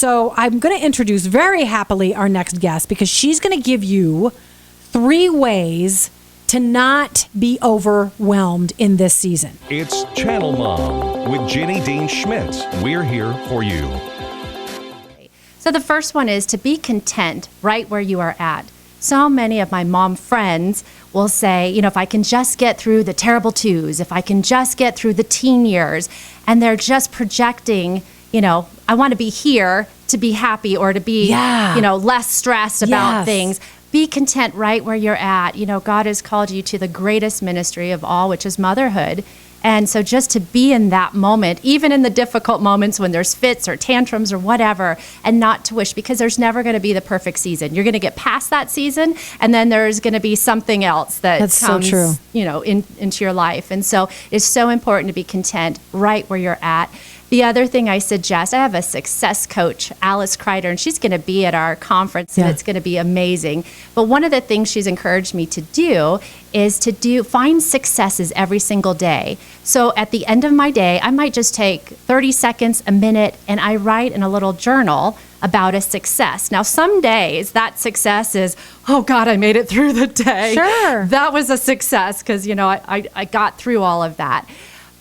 So I'm going to introduce very happily our next guest because she's going to give you 3 ways to not be overwhelmed in this season. It's Channel Mom with Jenny Dean Schmidt. We're here for you. So the first one is to be content right where you are at. So many of my mom friends will say, if I can just get through the terrible twos, if I can just get through the teen years, and they're just projecting, I want to be here to be happy or to be, less stressed about things. Be content right where you're at. God has called you to the greatest ministry of all, which is motherhood. And so just to be in that moment, even in the difficult moments when there's fits or tantrums or whatever, and not to wish, because there's never going to be the perfect season. You're going to get past that season, and then there's going to be something else that comes, into your life. And so it's so important to be content right where you're at. The other thing I suggest, I have a success coach, Alice Kreider, and she's going to be at our conference, and it's going to be amazing. But one of the things she's encouraged me to do is to find successes every single day. So at the end of my day, I might just take 30 seconds, a minute, and I write in a little journal about a success. Now, some days that success is, oh God, I made it through the day. Sure. That was a success because, I got through all of that.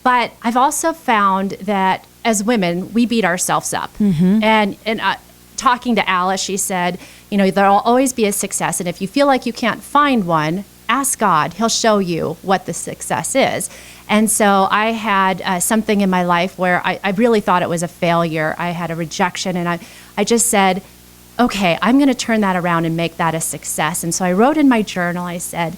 But I've also found that as women, we beat ourselves up. Mm-hmm. And talking to Alice, she said, there'll always be a success. And if you feel like you can't find one, ask God. He'll show you what the success is. And so I had something in my life where I really thought it was a failure. I had a rejection. And I just said, okay, I'm going to turn that around and make that a success. And so I wrote in my journal, I said,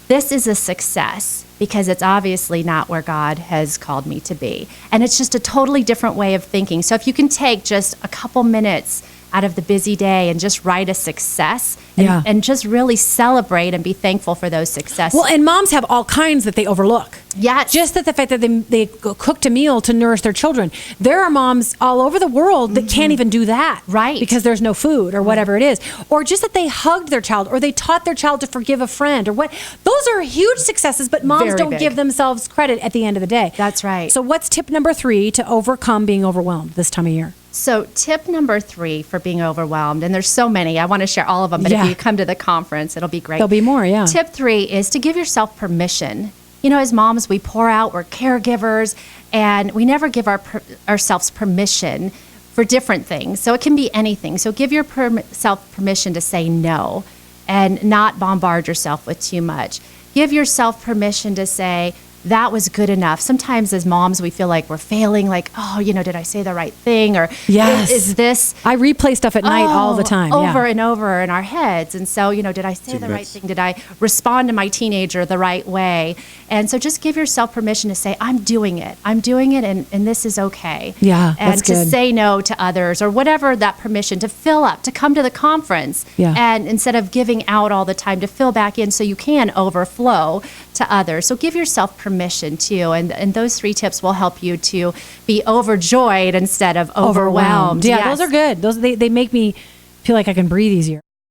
this is a success because it's obviously not where God has called me to be. And it's just a totally different way of thinking. So if you can take just a couple minutes out of the busy day and just write a success and just really celebrate and be thankful for those successes. Well, and moms have all kinds that they overlook. Yes. Just that the fact that they cooked a meal to nourish their children. There are moms all over the world that can't even do that. Right. Because there's no food or whatever it is. Or just that they hugged their child or they taught their child to forgive a friend or what. Those are huge successes, but moms don't give themselves credit at the end of the day. That's right. So what's tip number 3 to overcome being overwhelmed this time of year? So tip number 3 for being overwhelmed, and there's so many, I want to share all of them, but if you come to the conference, it'll be great. There'll be more, yeah. Tip 3 is to give yourself permission. As moms, we pour out, we're caregivers, and we never give ourselves permission for different things. So it can be anything. So give yourself permission to say no and not bombard yourself with too much. Give yourself permission to say, that was good enough. Sometimes as moms, we feel like we're failing, like, did I say the right thing? Or is this... I replay stuff at night all the time. Over and over in our heads. And so, did I say the right thing? Did I respond to my teenager the right way? And so just give yourself permission to say, I'm doing it. I'm doing it and this is okay. Yeah, and that's to good. say no to others or whatever that permission, to fill up, to come to the conference. Yeah. And instead of giving out all the time, to fill back in so you can overflow to others. So give yourself permission too. And those 3 tips will help you to be overjoyed instead of overwhelmed. Yeah, Yes. those are good. They make me feel like I can breathe easier.